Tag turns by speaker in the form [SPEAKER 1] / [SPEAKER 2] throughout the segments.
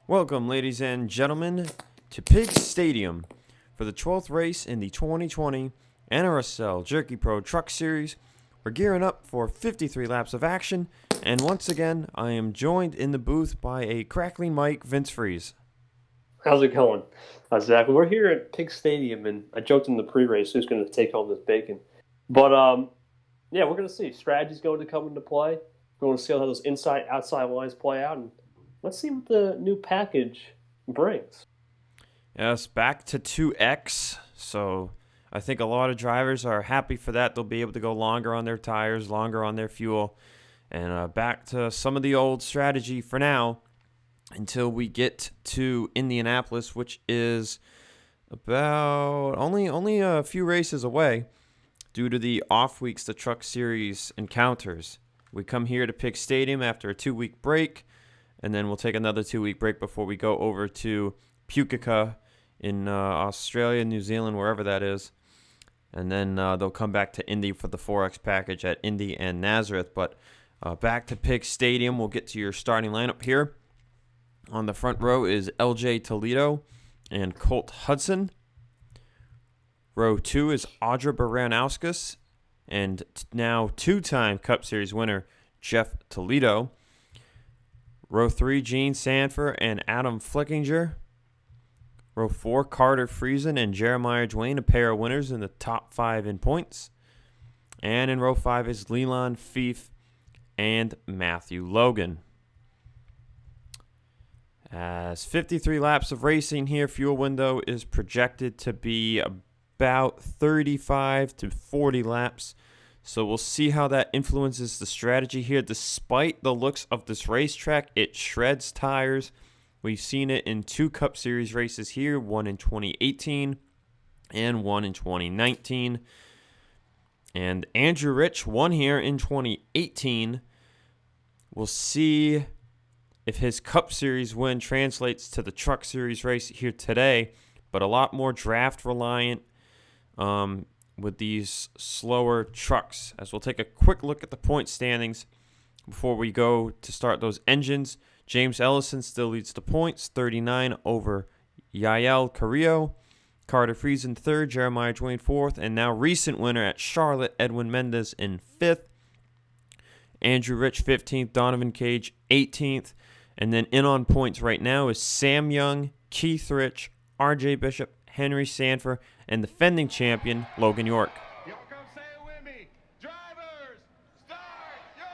[SPEAKER 1] Welcome, ladies and gentlemen, to Piggz Stadium for the 12th race in the 2020 NRSL Jerky Pro Truck Series. We're gearing up for 53 laps of action, and once again, I am joined in the booth by a crackling mic, Vince Freeze.
[SPEAKER 2] How's it going? Zach, we're here at Piggz Stadium, and I joked in the pre-race who's going to take home this bacon. But, yeah, we're going to see. Strategy's going to come into play. We're going to see how those inside-outside lines play out, and let's see what the new package brings.
[SPEAKER 1] Yes, back to 2X, so I think a lot of drivers are happy for that. They'll be able to go longer on their tires, longer on their fuel, and back to some of the old strategy for now until we get to Indianapolis, which is about only a few races away due to the off weeks the Truck Series encounters. We come here to Piggz Stadium after a 2-week break, and then we'll take another 2-week break before we go over to Piggz in Australia, New Zealand, wherever that is. And then they'll come back to Indy for the 4X package at Indy and Nazareth. But back to Piggz Stadium, we'll get to your starting lineup here. On the front row is LJ Toledo and Colt Hudson. Row 2 is Audra Baranauskas and now two-time Cup Series winner Jeff Toledo. Row 3, Gene Sanford and Adam Flickinger. Row 4, Carter Friesen and Jeremiah Dwayne, a pair of winners in the top 5 in points. And in row 5 is Leland Fief and Matthew Logan. As 53 laps of racing here, fuel window is projected to be about 35 to 40 laps. So we'll see how that influences the strategy here. Despite the looks of this racetrack, it shreds tires. We've seen it in 2 Cup Series races here, one in 2018 and one in 2019. And Andrew Rich won here in 2018. We'll see if his Cup Series win translates to the Truck Series race here today, but a lot more draft reliant with these slower trucks. As we'll take a quick look at the point standings before we go to start those engines. James Ellison still leads the points, 39 over Yael Carrillo. Carter Friesen third, Jeremiah Dwayne fourth, and now recent winner at Charlotte, Edwin Mendez in fifth. Andrew Rich 15th, Donovan Cage 18th. And then in on points right now is Sam Young, Keith Rich, RJ Bishop, Henry Sanford, and defending champion Logan York.
[SPEAKER 3] Y'all come say it with me. Drivers, start your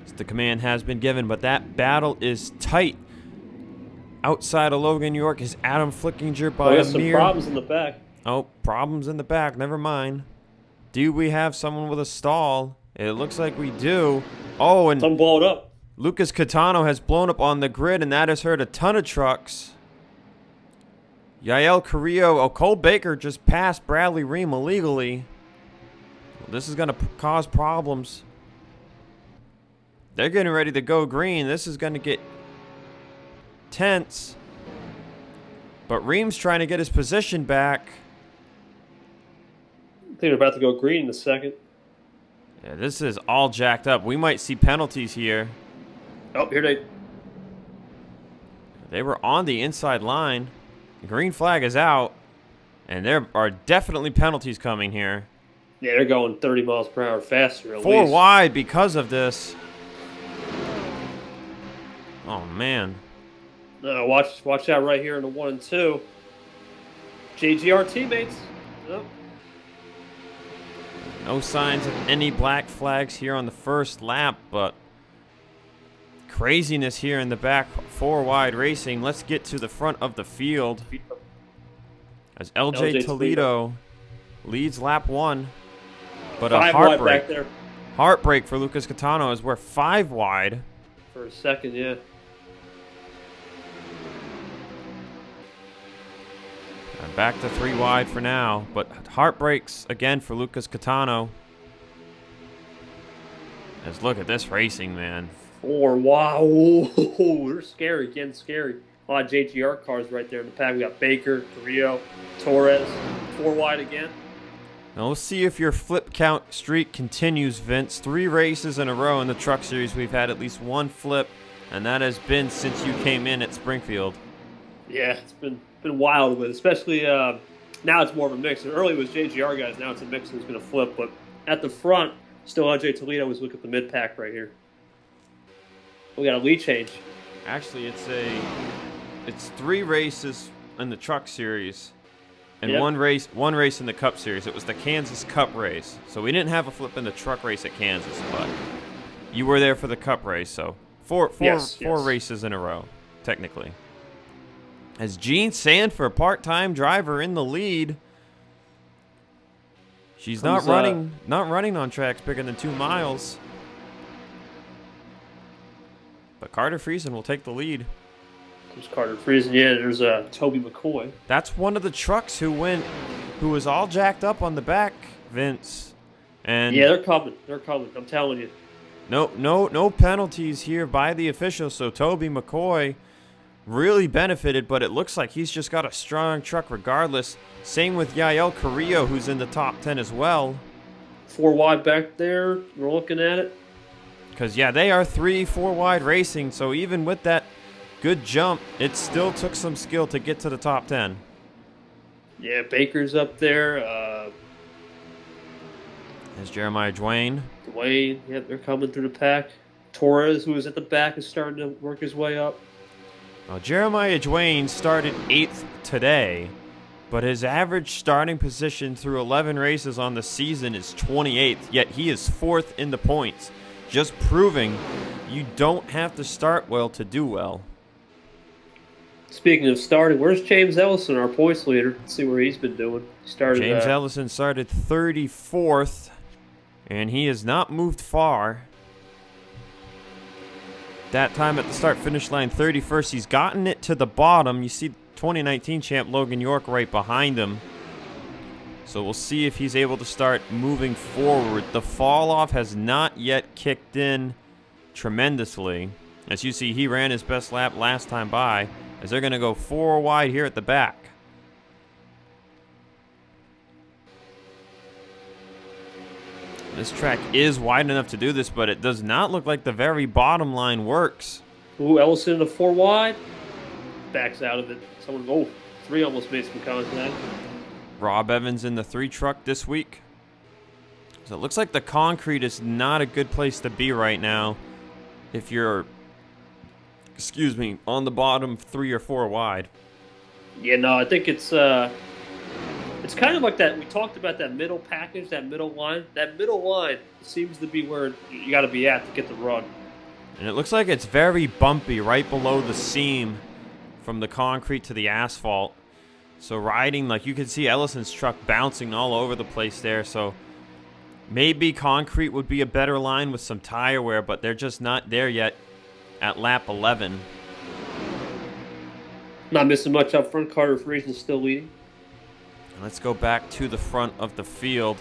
[SPEAKER 3] engine!
[SPEAKER 1] The command has been given, but that battle is tight. Outside of Logan York is Adam Flickinger by a
[SPEAKER 2] some
[SPEAKER 1] mere...
[SPEAKER 2] problems in the back.
[SPEAKER 1] Oh, problems in the back. Never mind. Do we have someone with a stall? It looks like we do. Oh, and
[SPEAKER 2] Some blowed up.
[SPEAKER 1] Lucas Catano has blown up on the grid, and that has hurt a ton of trucks. Yael Carrillo, Cole Baker just passed Bradley Ream illegally. Well, this is going to cause problems. They're getting ready to go green. This is going to get tense. But Ream's trying to get his position back.
[SPEAKER 2] I think they're about to go green in a second.
[SPEAKER 1] Yeah, this is all jacked up. We might see penalties here.
[SPEAKER 2] Oh, here
[SPEAKER 1] They were on the inside line. The green flag is out. And there are definitely penalties coming here.
[SPEAKER 2] Yeah, they're going 30 miles per hour faster at
[SPEAKER 1] 4
[SPEAKER 2] least.
[SPEAKER 1] wide because of this. Oh, man.
[SPEAKER 2] Watch out right here in the 1 and 2. JGR teammates. Oh.
[SPEAKER 1] No signs of any black flags here on the first lap, but craziness here in the back, 4 wide racing. Let's get to the front of the field as LJ Toledo leads lap 1, but a heartbreak.
[SPEAKER 2] Back there.
[SPEAKER 1] Heartbreak for Lucas Catano as we're 5 wide.
[SPEAKER 2] For a second, yeah.
[SPEAKER 1] And back to 3 wide for now, but heartbreaks again for Lucas Catano. As look at this racing, man.
[SPEAKER 2] 4, wow. They're scary, getting scary. A lot of JGR cars right there in the pack. We got Baker, Carrillo, Torres, 4 wide again.
[SPEAKER 1] Now we'll see if your flip count streak continues, Vince. 3 races in a row in the Truck Series. We've had at least 1 flip, and that has been since you came in at Springfield.
[SPEAKER 2] Yeah, it's been wild with it, especially now it's more of a mix. Early it was JGR guys, now it's a mix who's going to flip. But at the front, still LJ Toledo was looking at the mid-pack right here. We got a lead change.
[SPEAKER 1] Actually, it's 3 races in the Truck Series and
[SPEAKER 2] Yep.
[SPEAKER 1] one race in the Cup Series. It was the Kansas Cup race. So we didn't have a flip in the truck race at Kansas, but you were there for the Cup race. So four races in a row, technically. As Gene Sanford, part-time driver, in the lead. She's not running on tracks bigger than 2 miles. But Carter Friesen will take the lead.
[SPEAKER 2] There's Carter Friesen. Yeah, there's Toby McCoy.
[SPEAKER 1] That's one of the trucks who was all jacked up on the back, Vince. And
[SPEAKER 2] Yeah, they're coming. They're coming. I'm telling you.
[SPEAKER 1] no penalties here by the officials. So Toby McCoy really benefited, but it looks like he's just got a strong truck regardless. Same with Yael Carrillo, who's in the top 10 as well.
[SPEAKER 2] 4 wide back there. We're looking at it.
[SPEAKER 1] Because, yeah, they are 3-4 wide racing, so even with that good jump, it still took some skill to get to the top 10.
[SPEAKER 2] Yeah, Baker's up there.
[SPEAKER 1] There's Jeremiah Dwayne.
[SPEAKER 2] Dwayne, yeah, they're coming through the pack. Torres, who is at the back, is starting to work his way up.
[SPEAKER 1] Jeremiah Dwayne started 8th today, but his average starting position through 11 races on the season is 28th, yet he is 4th in the points, just proving you don't have to start well to do well.
[SPEAKER 2] Speaking of starting, where's James Ellison, our points leader? Let's see where he's been doing.
[SPEAKER 1] James Ellison started 34th, and he has not moved far. That time at the start-finish line, 31st. He's gotten it to the bottom. You see 2019 champ Logan York right behind him. So we'll see if he's able to start moving forward. The fall-off has not yet kicked in tremendously. As you see, he ran his best lap last time by, as they're going to go 4 wide here at the back. This track is wide enough to do this, but it does not look like the very bottom line works.
[SPEAKER 2] Ooh, Ellison in the 4 wide. Backs out of it. 3 almost made some contact.
[SPEAKER 1] Rob Evans in the 3 truck this week. So it looks like the concrete is not a good place to be right now if you're, on the bottom 3 or 4 wide.
[SPEAKER 2] Yeah, no, I think it's kind of like that. We talked about that middle package, that middle line. That middle line seems to be where you got to be at to get the run.
[SPEAKER 1] And it looks like it's very bumpy right below the seam from the concrete to the asphalt. So riding, like you can see Ellison's truck bouncing all over the place there. So maybe concrete would be a better line with some tire wear, but they're just not there yet at lap 11.
[SPEAKER 2] Not missing much up front. Carter Friesen still leading.
[SPEAKER 1] Let's go back to the front of the field.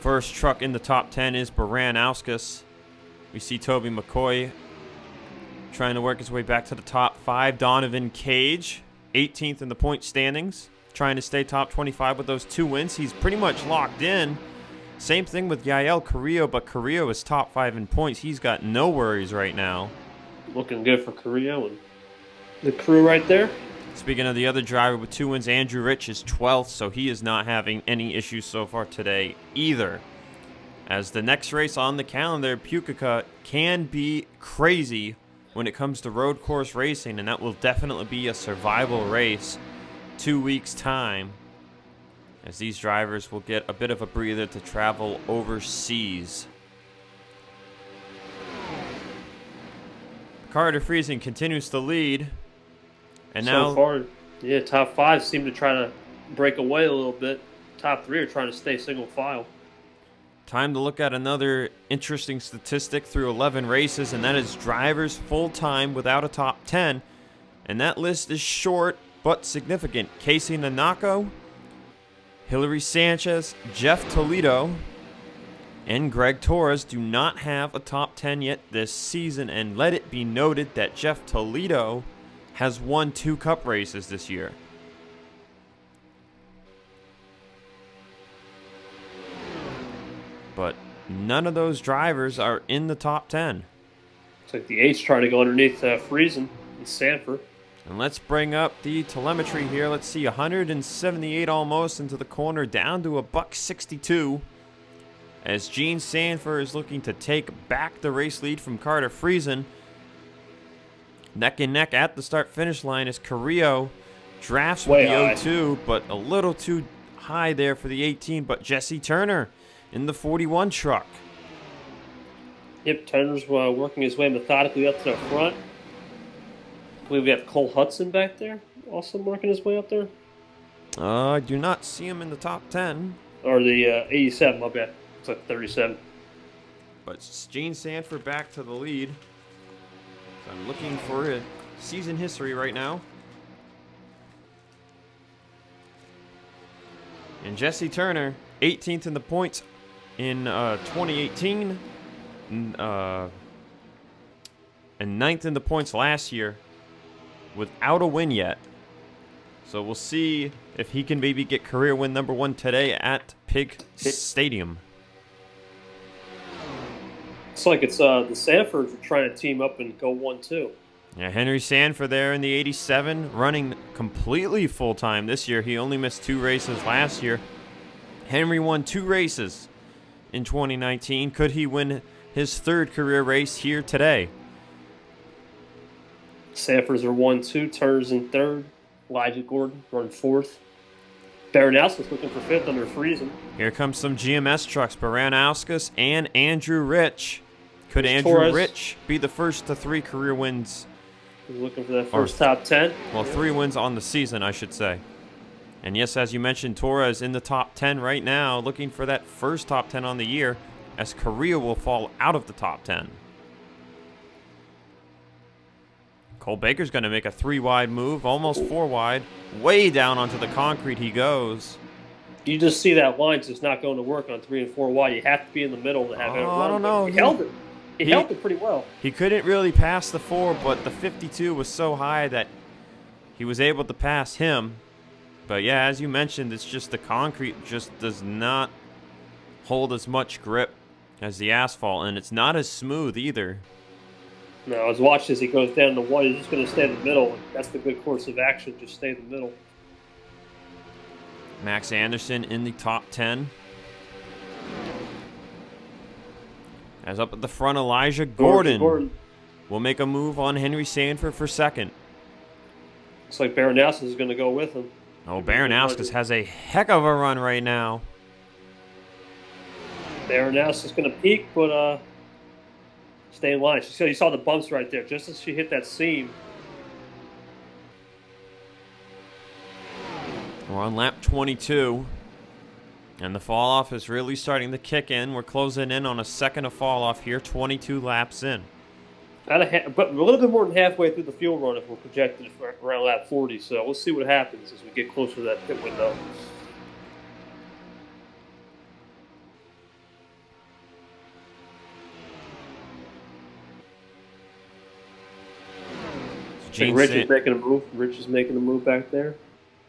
[SPEAKER 1] First truck in the top 10 is Baran-Auskas. We see Toby McCoy trying to work his way back to the top 5. Donovan Cage, 18th in the point standings, trying to stay top 25 with those 2 wins. He's pretty much locked in. Same thing with Yael Carrillo, but Carrillo is top 5 in points. He's got no worries right now.
[SPEAKER 2] Looking good for Carrillo and the crew right there.
[SPEAKER 1] Speaking of the other driver with 2 wins, Andrew Rich is 12th, so he is not having any issues so far today either. As the next race on the calendar, Pukekohe, can be crazy when it comes to road course racing, and that will definitely be a survival race 2 weeks' time, as these drivers will get a bit of a breather to travel overseas. Carter Friesen continues to lead. And now,
[SPEAKER 2] so far, yeah, top 5 seem to try to break away a little bit. Top 3 are trying to stay single file.
[SPEAKER 1] time to look at another interesting statistic through 11 races, and that is drivers full-time without a top 10. And that list is short but significant. Casey Nanako, Hillary Sanchez, Jeff Toledo, and Greg Torres do not have a top 10 yet this season. And let it be noted that Jeff Toledo has won 2 cup races this year. but none of those drivers are in the top 10.
[SPEAKER 2] It's like the 8's trying to go underneath Friesen and Sanford.
[SPEAKER 1] And let's bring up the telemetry here. Let's see, 178 almost into the corner, down to $1.62. As Gene Sanford is looking to take back the race lead from Carter Friesen. Neck and neck at the start-finish line as Carrillo drafts with the 02, but a little too high there for the 18. But Jesse Turner in the 41 truck.
[SPEAKER 2] Yep, Turner's working his way methodically up to the front. I believe we have Cole Hudson back there, also working his way up there.
[SPEAKER 1] I do not see him in the top 10.
[SPEAKER 2] Or the 87, my bad. It's like 37.
[SPEAKER 1] But it's Gene Sanford back to the lead. So I'm looking for a season history right now. And Jesse Turner, 18th in the points in 2018. And 9th in the points last year without a win yet. So we'll see if he can maybe get career win number 1 today at Piggz Stadium.
[SPEAKER 2] It's like it's the Sanfords are trying to team up and go 1-2.
[SPEAKER 1] Yeah, Henry Sanford there in the 87, running completely full-time this year. He only missed 2 races last year. Henry won 2 races in 2019. Could he win his 3rd career race here today?
[SPEAKER 2] Sanfords are 1-2, Turner's in 3rd. Elijah Gordon run 4th. Baranowski's looking for 5th under Friesen.
[SPEAKER 1] Here comes some GMS trucks, Baranowskis and Andrew Rich. Could
[SPEAKER 2] There's
[SPEAKER 1] Andrew
[SPEAKER 2] Torres.
[SPEAKER 1] Rich be the first to 3 career wins?
[SPEAKER 2] He's looking for that first top 10.
[SPEAKER 1] Well, 3 wins on the season, I should say. And yes, as you mentioned, Torres in the top 10 right now, looking for that first top 10 on the year, as Korea will fall out of the top 10. Cole Baker's going to make a 3-wide move, almost 4-wide. Way down onto the concrete he goes.
[SPEAKER 2] You just see that line just not going to work on 3 and 4 wide. You have to be in the middle to have it run.
[SPEAKER 1] I don't know.
[SPEAKER 2] He held it. He held it pretty well.
[SPEAKER 1] He couldn't really pass the 4, but the 52 was so high that he was able to pass him. But yeah, as you mentioned, it's just the concrete just does not hold as much grip as the asphalt, and it's not as smooth either.
[SPEAKER 2] No, I was watching as he goes down to 1. He's just going to stay in the middle. And that's the good course of action. Just stay in the middle.
[SPEAKER 1] Max Anderson in the top 10. As up at the front, Elijah Gordon will make a move on Henry Sanford for 2nd.
[SPEAKER 2] Looks like Baranowskis is going to go with him.
[SPEAKER 1] Oh, Baranowskis has a heck of a run right now.
[SPEAKER 2] Baranowskis is going to peak, but stay in line. You saw the bumps right there. Just as she hit that seam.
[SPEAKER 1] We're on lap 22. And the fall off is really starting to kick in. We're closing in on a second of fall off here, 22 laps in.
[SPEAKER 2] But a little bit more than halfway through the fuel run if we're projected for around lap 40. So we'll see what happens as we get closer to that pit window. Rich is making a move. Rich is making a move back there.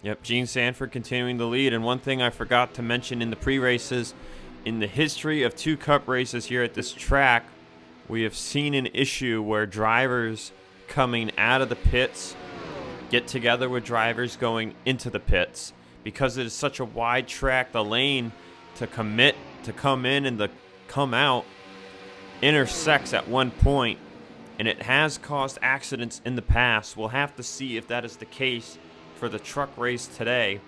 [SPEAKER 1] Yep, Gene Sanford continuing the lead. And one thing I forgot to mention in the pre-races, in the history of 2 Cup races here at this track, we have seen an issue where drivers coming out of the pits get together with drivers going into the pits. Because it is such a wide track, the lane to commit, to come in and to come out intersects at one point, and it has caused accidents in the past. We'll have to see if that is the case for the truck race today,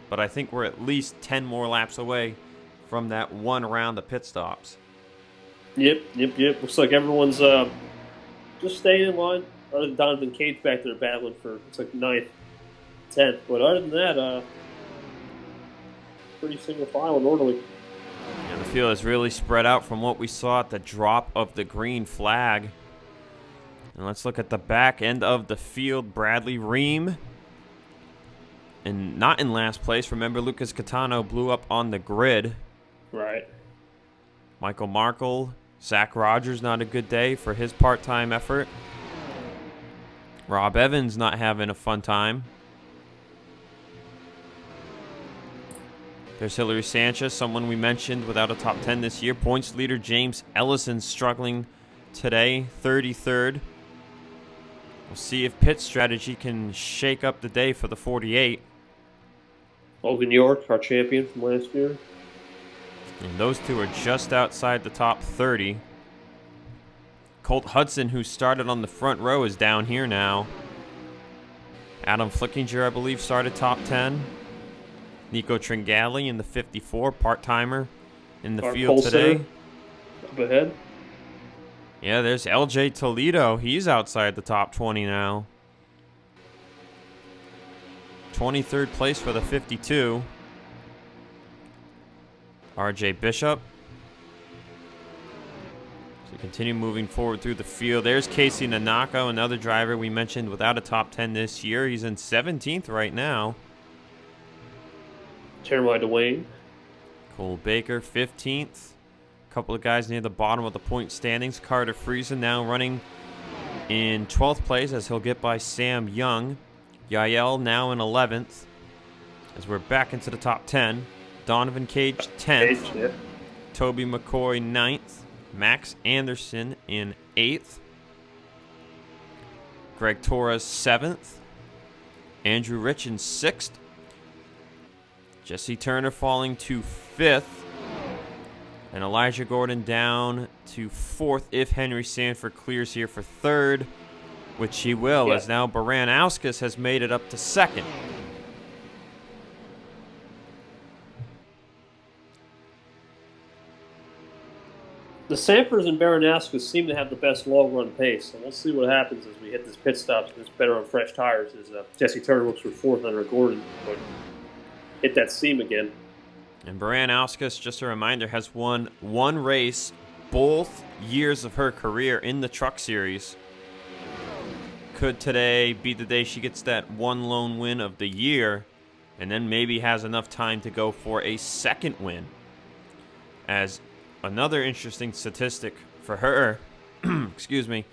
[SPEAKER 1] but I think we're at least 10 more laps away from that one round of pit stops.
[SPEAKER 2] Yep. Looks like everyone's just staying in line. Other than Donovan Cates back there battling for, it's like 9th, 10th. But other than that, pretty single file and orderly.
[SPEAKER 1] And the field is really spread out from what we saw at the drop of the green flag. And let's look at the back end of the field. Bradley Ream, and not in last place. Remember, Lucas Catano blew up on the grid.
[SPEAKER 2] Right.
[SPEAKER 1] Michael Markle, Zach Rogers, not a good day for his part-time effort. Rob Evans not having a fun time. There's Hillary Sanchez, someone we mentioned without a top 10 this year. Points leader James Ellison struggling today, 33rd. We'll see if Pitt's strategy can shake up the day for the 48.
[SPEAKER 2] Logan York, our champion from last year.
[SPEAKER 1] And those two are just outside the top 30. Colt Hudson, who started on the front row, is down here now. Adam Flickinger, I believe, started top 10. Nico Tringali in the 54, part-timer in the field today.
[SPEAKER 2] Up ahead.
[SPEAKER 1] Yeah, there's LJ Toledo. He's outside the top 20 now. 23rd place for the 52. RJ Bishop. So continue moving forward through the field. There's Casey Nanako, another driver we mentioned without a top 10 this year. He's in 17th right now.
[SPEAKER 2] Jeremiah Dwayne.
[SPEAKER 1] Cole Baker, 15th. A couple of guys near the bottom of the point standings. Carter Friesen now running in 12th place as he'll get by Sam Young. Yael now in 11th as we're back into the top 10. Donovan Cage, 10th.
[SPEAKER 2] Yeah.
[SPEAKER 1] Toby McCoy, 9th. Max Anderson in 8th. Greg Torres, 7th. Andrew Rich in 6th. Jesse Turner falling to 5th. And Elijah Gordon down to 4th if Henry Sanford clears here for 3rd, which he will, as now Baranowskis has made it up to 2nd.
[SPEAKER 2] The Sanfords and Baranowskis seem to have the best long run pace, so we'll see what happens as we hit this pit stop. It's better on fresh tires as Jesse Turner looks for 4th under Gordon. But hit that seam again.
[SPEAKER 1] And Baranowskis, just a reminder, has won one race both years of her career in the Truck Series. Could today be the day she gets that one lone win of the year, and then maybe has enough time to go for a second win? As another interesting statistic for her, excuse me,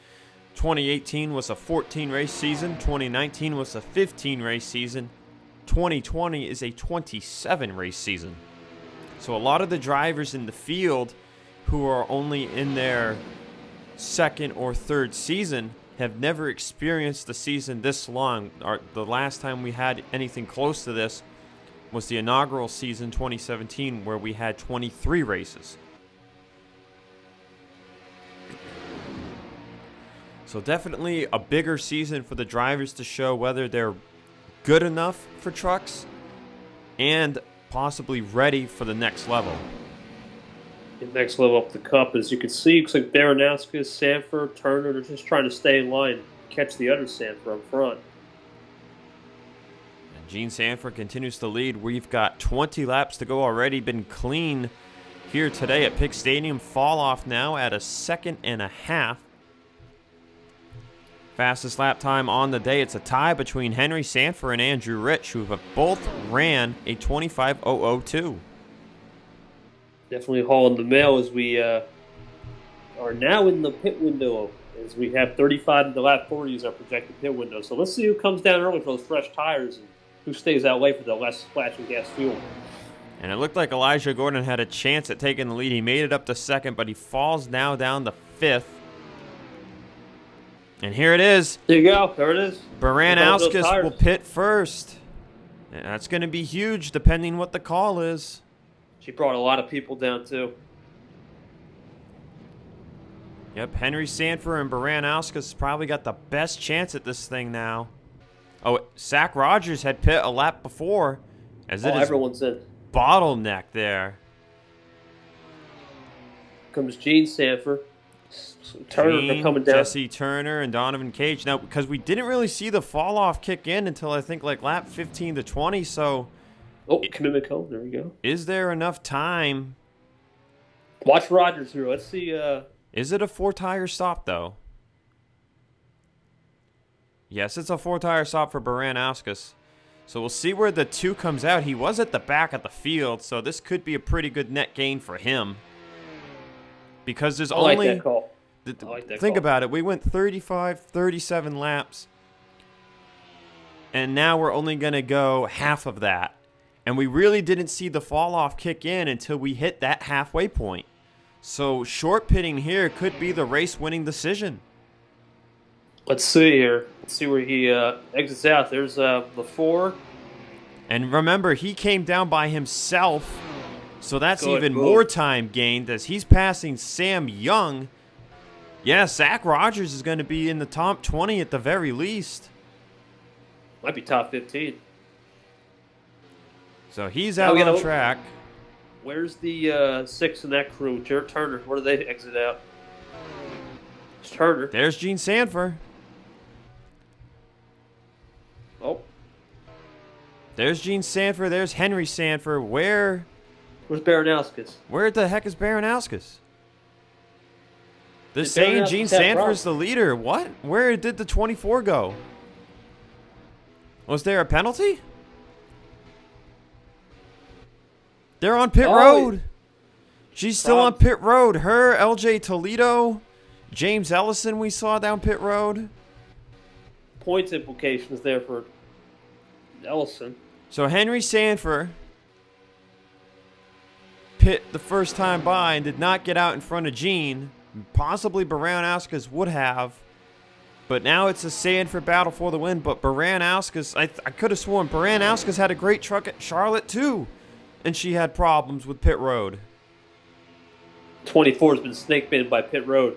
[SPEAKER 1] 2018 was a 14-race season, 2019 was a 15-race season, 2020 is a 27-race season. So a lot of the drivers in the field who are only in their second or third season have never experienced the season this long. The last time we had anything close to this was the inaugural season 2017, where we had 23 races. So definitely a bigger season for the drivers to show whether they're good enough for trucks and possibly ready for the next level.
[SPEAKER 2] The next level up the cup, as you can see, looks like Baranowskis, Sanford, Turner, they're just trying to stay in line, catch the other Sanford up front.
[SPEAKER 1] And Gene Sanford continues to lead. We've got 20 laps to go already. Been clean here today at Piggz Stadium. Fall off now at a 2.5 seconds. Fastest lap time on the day. It's a tie between Henry Sanford and Andrew Rich, who have both ran a 25.002.
[SPEAKER 2] Definitely hauling the mail as we are now in the pit window, as we have 35 in the lap 40 is our projected pit window. So let's see who comes down early for those fresh tires and who stays out late for the less splashing gas fuel.
[SPEAKER 1] And it looked like Elijah Gordon had a chance at taking the lead. He made it up to 2nd, but he falls now down to 5th. And here it is.
[SPEAKER 2] There you go. There it is.
[SPEAKER 1] Baranowskis will pit first. And that's going to be huge, depending what the call is.
[SPEAKER 2] She brought a lot of people down, too.
[SPEAKER 1] Yep, Henry Sanford and Baranowskis probably got the best chance at this thing now. Oh, Zach Rogers had pit a lap before. As it is
[SPEAKER 2] everyone's in.
[SPEAKER 1] Bottleneck there.
[SPEAKER 2] Comes Gene Sanford. Turner coming down.
[SPEAKER 1] Jesse Turner and Donovan Cage. Now, because we didn't really see the fall off kick in until I think like lap 15 to 20, so...
[SPEAKER 2] Oh, Kimimico, there we go.
[SPEAKER 1] Is there enough time?
[SPEAKER 2] Watch Rogers through. Let's see.
[SPEAKER 1] Is it a 4-tire stop, though? Yes, it's a 4-tire stop for Baranowskis. So we'll see where the 2 comes out. He was at the back of the field, so this could be a pretty good net gain for him. Because there's only...
[SPEAKER 2] I like that call.
[SPEAKER 1] Think about it. We went 35, 37 laps. And now we're only going to go half of that. And we really didn't see the fall off kick in until we hit that halfway point. So short pitting here could be the race winning decision.
[SPEAKER 2] Let's see here. Let's see where he exits out. There's the 4.
[SPEAKER 1] And remember, he came down by himself. So that's
[SPEAKER 2] Good
[SPEAKER 1] even
[SPEAKER 2] move.
[SPEAKER 1] more time gained as he's passing Sam Young. Yeah, Zach Rogers is going to be in the top 20 at the very least.
[SPEAKER 2] Might be top 15.
[SPEAKER 1] So he's out on track.
[SPEAKER 2] Where's the 6 in that crew? Jared Turner. Where do they exit out? It's Turner.
[SPEAKER 1] There's Gene Sanford.
[SPEAKER 2] Oh,
[SPEAKER 1] There's Gene Sanford. There's Henry Sanford.
[SPEAKER 2] where's Baranowskis?
[SPEAKER 1] Where the heck is Baranowskis? They're
[SPEAKER 2] Did
[SPEAKER 1] saying
[SPEAKER 2] Baranowskis
[SPEAKER 1] Gene
[SPEAKER 2] have
[SPEAKER 1] Sanford's the leader. What? Where did the 24 go? Was there a penalty? They're on pit
[SPEAKER 2] Oh,
[SPEAKER 1] road. She's still on
[SPEAKER 2] Rob-
[SPEAKER 1] pit road. Her, LJ Toledo, James Ellison we saw down pit road.
[SPEAKER 2] Points implications there for Ellison.
[SPEAKER 1] So Henry Sanford pit the first time by and did not get out in front of Gene. Possibly Baranowskis would have. But now it's a Sanford battle for the win. But Baranowskis, I could have sworn Baranowskis had a great truck at Charlotte too. And she had problems with pit road.
[SPEAKER 2] 24 has been snake bitten by pit road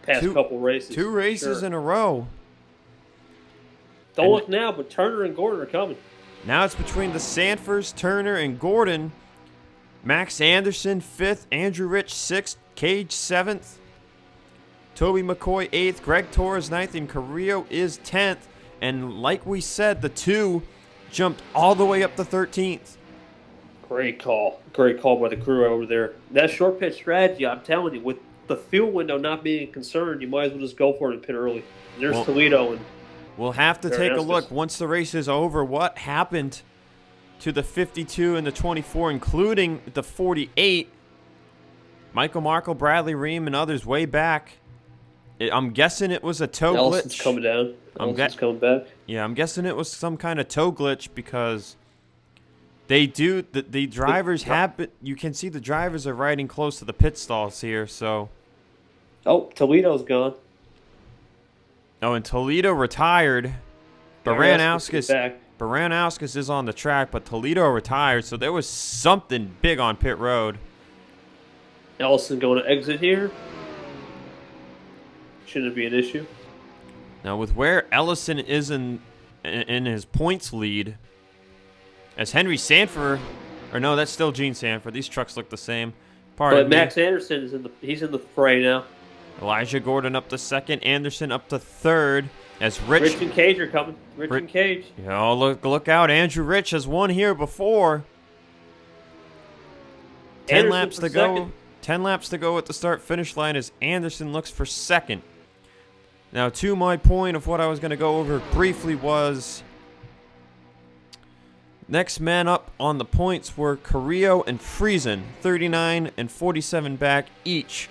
[SPEAKER 2] past
[SPEAKER 1] Two-
[SPEAKER 2] couple races.
[SPEAKER 1] 2 races
[SPEAKER 2] Sure.
[SPEAKER 1] in a row.
[SPEAKER 2] Don't look now, but Turner and Gordon are coming.
[SPEAKER 1] Now it's between the Sanfords, Turner, and Gordon. Max Anderson, 5th. Andrew Rich, 6th. Cage, 7th. Toby McCoy, 8th. Greg Torres, 9th. And Carrillo is 10th. And like we said, the 2 jumped all the way up to 13th.
[SPEAKER 2] Great call. Great call by the crew over there. That short pitch strategy, I'm telling you, with the fuel window not being concerned, you might as well just go for it and pit early. There's
[SPEAKER 1] Well-
[SPEAKER 2] Toledo and
[SPEAKER 1] We'll have to take a
[SPEAKER 2] Baranowskis.
[SPEAKER 1] look once the race is over. What happened to the 52 and the 24, including the 48? Michael Markle, Bradley Ream, and others way back. I'm guessing it was a toe
[SPEAKER 2] Ellison's
[SPEAKER 1] glitch.
[SPEAKER 2] coming down. Ellison's coming back.
[SPEAKER 1] Yeah, I'm guessing it was some kind of toe glitch because they do the drivers have. You can see the drivers are riding close to the pit stalls here. So,
[SPEAKER 2] Oh, Toledo's gone.
[SPEAKER 1] oh, and Toledo retired.
[SPEAKER 2] Baranowskis back.
[SPEAKER 1] Baranowskis is on the track, but Toledo retired, so there was something big on pit road.
[SPEAKER 2] Ellison going to exit here. Shouldn't be an issue.
[SPEAKER 1] Now, with where Ellison is in his points lead, as Henry Sanford, or no, that's still Gene Sanford. These trucks look the same. Pardon
[SPEAKER 2] But
[SPEAKER 1] me.
[SPEAKER 2] Max Anderson is he's in the fray now.
[SPEAKER 1] Elijah Gordon up to 2nd, Anderson up to 3rd, as Rich.
[SPEAKER 2] Rich and Cage are coming. Rich and Cage.
[SPEAKER 1] Oh, look out! Andrew Rich has won here before. 10
[SPEAKER 2] Anderson
[SPEAKER 1] laps
[SPEAKER 2] for
[SPEAKER 1] to go.
[SPEAKER 2] second.
[SPEAKER 1] 10 laps to go at the start-finish line as Anderson looks for 2nd. Now, to my point of what I was going to go over briefly was next man up on the points were Carrillo and Friesen, 39 and 47 back each.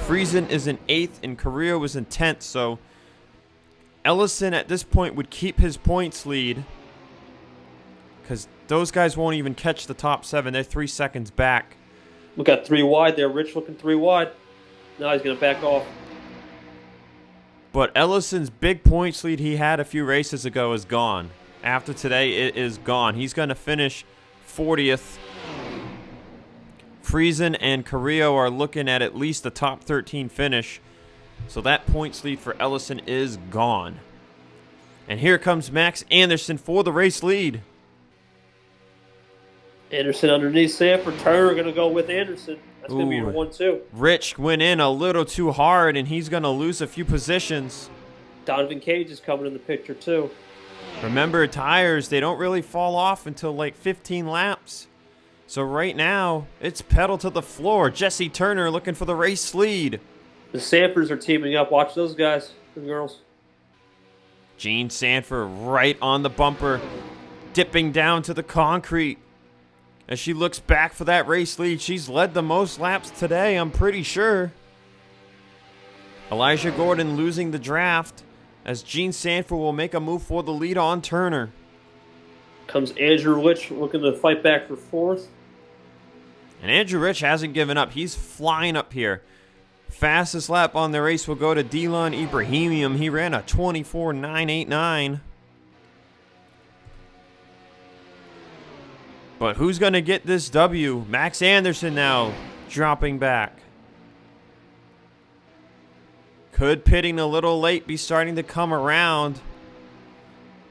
[SPEAKER 1] Friesen is in 8th and Carrillo is in 10th, so Ellison at this point would keep his points lead because those guys won't even catch the top 7. They're 3 seconds back.
[SPEAKER 2] We got 3 wide there. Rich looking 3 wide. Now he's going to back off.
[SPEAKER 1] But Ellison's big points lead he had a few races ago is gone. After today, it is gone. He's going to finish 40th. Friesen and Carrillo are looking at least a top 13 finish. So that points lead for Ellison is gone. And here comes Max Anderson for the race lead.
[SPEAKER 2] Anderson underneath Sanford. Turner going to go with Anderson. That's going to be your
[SPEAKER 1] Ooh.
[SPEAKER 2] 1-2.
[SPEAKER 1] Rich went in a little too hard, and he's going to lose a few positions.
[SPEAKER 2] Donovan Cage is coming in the picture, too.
[SPEAKER 1] Remember, tires, they don't really fall off until like 15 laps. So right now, it's pedal to the floor. Jesse Turner looking for the race lead.
[SPEAKER 2] The Sanfords are teaming up. Watch those guys and girls.
[SPEAKER 1] Gene Sanford right on the bumper, dipping down to the concrete. As she looks back for that race lead, she's led the most laps today, I'm pretty sure. Elijah Gordon losing the draft as Gene Sanford will make a move for the lead on Turner.
[SPEAKER 2] Comes Andrew Rich looking to fight back for fourth.
[SPEAKER 1] And Andrew Rich hasn't given up. He's flying up here. Fastest lap on the race will go to Dylan Ibrahimian. He ran a 24.989. But who's going to get this W? Max Anderson now dropping back. Could pitting a little late be starting to come around?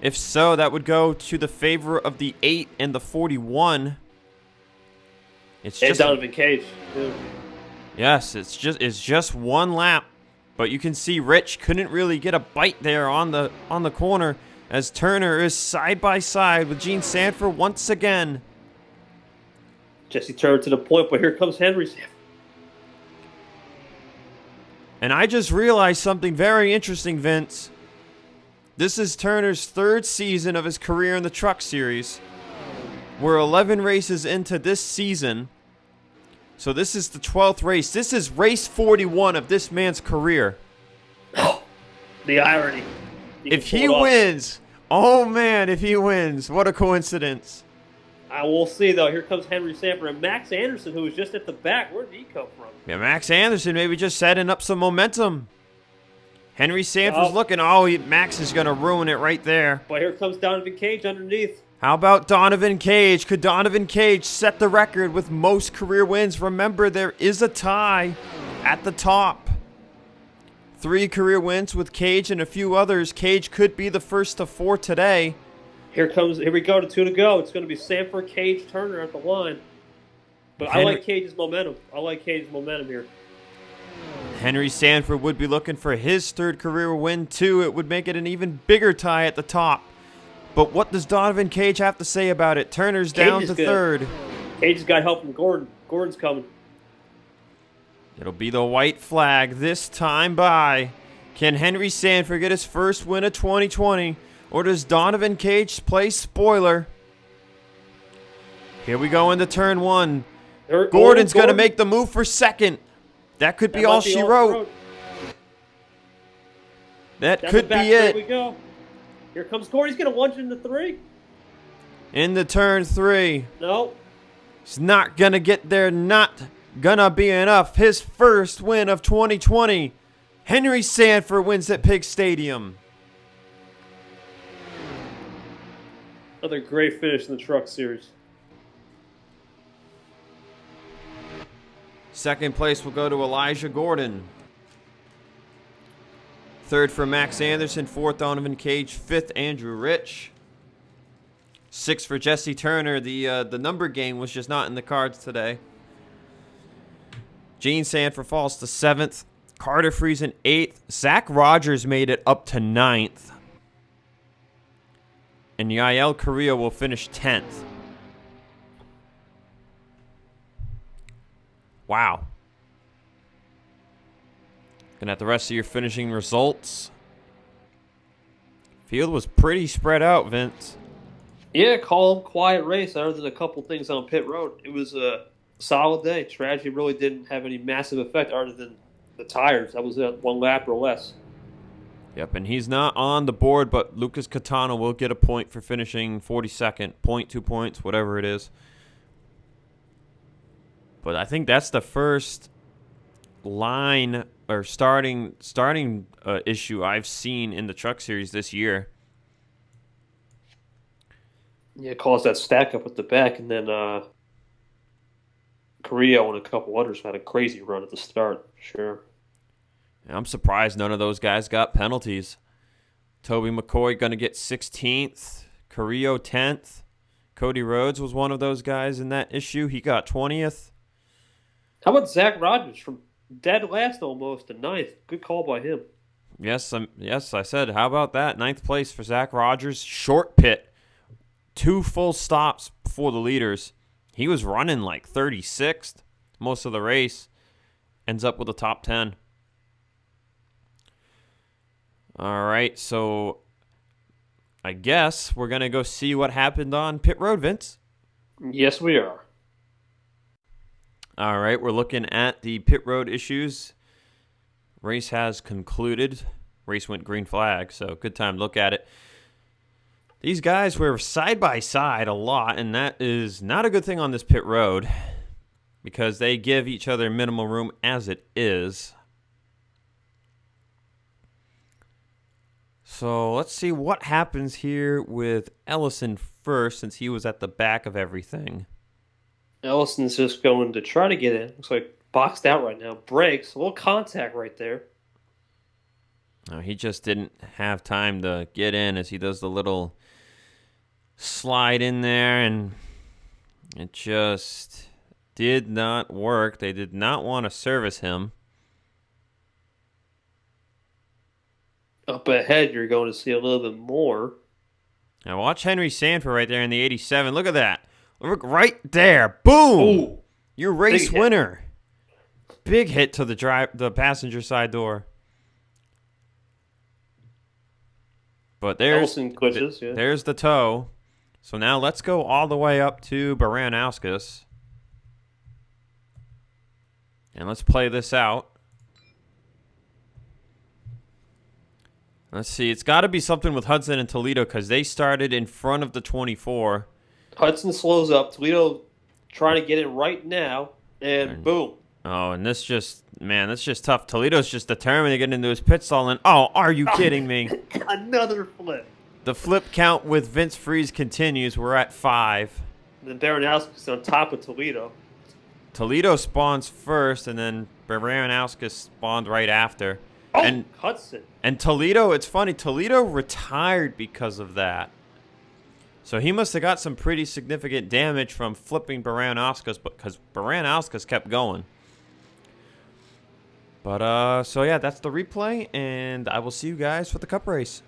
[SPEAKER 1] If so, that would go to the favor of the 8 and the 41. It's
[SPEAKER 2] And
[SPEAKER 1] just
[SPEAKER 2] Donovan Cage. Yeah.
[SPEAKER 1] Yes, it's just one lap, but you can see Rich couldn't really get a bite there on the corner as Turner is side by side with Gene Sanford once again.
[SPEAKER 2] Jesse Turner to the point, but here comes Henry Sanford.
[SPEAKER 1] And I just realized something very interesting, Vince. This is Turner's third season of his career in the Truck Series. We're 11 races into this season. So this is the 12th race. This is race 41 of this man's career.
[SPEAKER 2] The irony.
[SPEAKER 1] If he wins, oh man, if he wins, what a coincidence.
[SPEAKER 2] I will see, though. Here comes Henry Sanford and Max Anderson, who was just at the back. Where did he come from?
[SPEAKER 1] Yeah, Max Anderson maybe just setting up some momentum. Henry Sanford's
[SPEAKER 2] Oh.
[SPEAKER 1] looking, Max is going to ruin it right there.
[SPEAKER 2] But here comes Donovan Cage underneath.
[SPEAKER 1] How about Donovan Cage? Could Donovan Cage set the record with most career wins? Remember, there is a tie at the top. 3 career wins with Cage and a few others. Cage could be the first of 4 today.
[SPEAKER 2] Here we go to 2 to go. It's going to be Sanford, Cage, Turner at the line. But I like Cage's momentum. Here.
[SPEAKER 1] Henry Sanford would be looking for his 3rd career win, too. It would make it an even bigger tie at the top. But what does Donovan Cage have to say about it? Turner's down to 3rd.
[SPEAKER 2] Cage has got help from Gordon. Gordon's coming.
[SPEAKER 1] It'll be the white flag this time by. Can Henry Sanford get his first win of 2020? Or does Donovan Cage play spoiler? Here we go into turn 1. Gordon's going to make the move for 2nd. That could be all she wrote. That could be it.
[SPEAKER 2] Here we go. Here comes Gordon. He's going to lunge into 3.
[SPEAKER 1] Into turn 3.
[SPEAKER 2] No.
[SPEAKER 1] He's not going to get there. Not going to be enough. His first win of 2020. Henry Sanford wins at Piggz Stadium.
[SPEAKER 2] Another great finish in the Truck Series.
[SPEAKER 1] 2nd place will go to Elijah Gordon. 3rd for Max Anderson. 4th, Donovan Cage. 5th, Andrew Rich. 6th for Jesse Turner. The number game was just not in the cards today. Gene Sanford falls to 7th. Carter Friesen 8th. Zach Rogers made it up to 9th. And Yael Correa will finish 10th. Wow. Looking at the rest of your finishing results. Field was pretty spread out, Vince.
[SPEAKER 2] Yeah, calm, quiet race. Other than a couple things on pit road, it was a solid day. Strategy really didn't have any massive effect other than the tires. That was 1 lap or less.
[SPEAKER 1] Yep, and he's not on the board, but Lucas Catano will get a point for finishing 42nd. Point, 2 points, whatever it is. But I think that's the first line or starting issue I've seen in the Truck Series this year.
[SPEAKER 2] Yeah, it caused that stack up at the back, and then Carrillo and a couple others had a crazy run at the start. Sure.
[SPEAKER 1] I'm surprised none of those guys got penalties. Toby McCoy going to get 16th. Carrillo 10th. Cody Rhodes was one of those guys in that issue. He got 20th.
[SPEAKER 2] How about Zach Rogers from dead last almost to 9th? Good call by him.
[SPEAKER 1] Yes, I said, how about that? 9th place for Zach Rogers. Short pit. 2 full stops before the leaders. He was running like 36th most of the race. Ends up with a top 10. All right, so I guess we're going to go see what happened on pit road, Vince.
[SPEAKER 2] Yes, we are.
[SPEAKER 1] All right, we're looking at the pit road issues. Race has concluded. Race went green flag, so good time to look at it. These guys were side by side a lot, and that is not a good thing on this pit road because they give each other minimal room as it is. So let's see what happens here with Ellison first, since he was at the back of everything.
[SPEAKER 2] Ellison's just going to try to get in. Looks like boxed out right now. Breaks. A little contact right there.
[SPEAKER 1] No, he just didn't have time to get in as he does the little slide in there, and it just did not work. They did not want to service him.
[SPEAKER 2] Up ahead, you're going to see a little bit more.
[SPEAKER 1] Now watch Henry Sanford right there in the 87. Look at that. Look right there. Boom.
[SPEAKER 2] Ooh,
[SPEAKER 1] Your race
[SPEAKER 2] big
[SPEAKER 1] winner. Big hit to the passenger side door. But there's
[SPEAKER 2] Ellison glitches, yeah.
[SPEAKER 1] there's the toe. So now let's go all the way up to Baranauskas. And let's play this out. Let's see. It's got to be something with Hudson and Toledo because they started in front of the 24.
[SPEAKER 2] Hudson slows up. Toledo trying to get it right now, and boom.
[SPEAKER 1] Oh, and that's just tough. Toledo's just determined to get into his pit stall. And oh, are you kidding me?
[SPEAKER 2] Another flip.
[SPEAKER 1] The flip count with Vince Freeze continues. We're at 5.
[SPEAKER 2] And then Baranowski's on top of Toledo.
[SPEAKER 1] Toledo spawns first, and then Baranauskas spawned right after.
[SPEAKER 2] Oh,
[SPEAKER 1] and
[SPEAKER 2] Hudson.
[SPEAKER 1] And Toledo, it's funny, Toledo retired because of that. So he must have got some pretty significant damage from flipping Baranauskas, because Baranauskas kept going. But, so yeah, that's the replay, and I will see you guys for the cup race.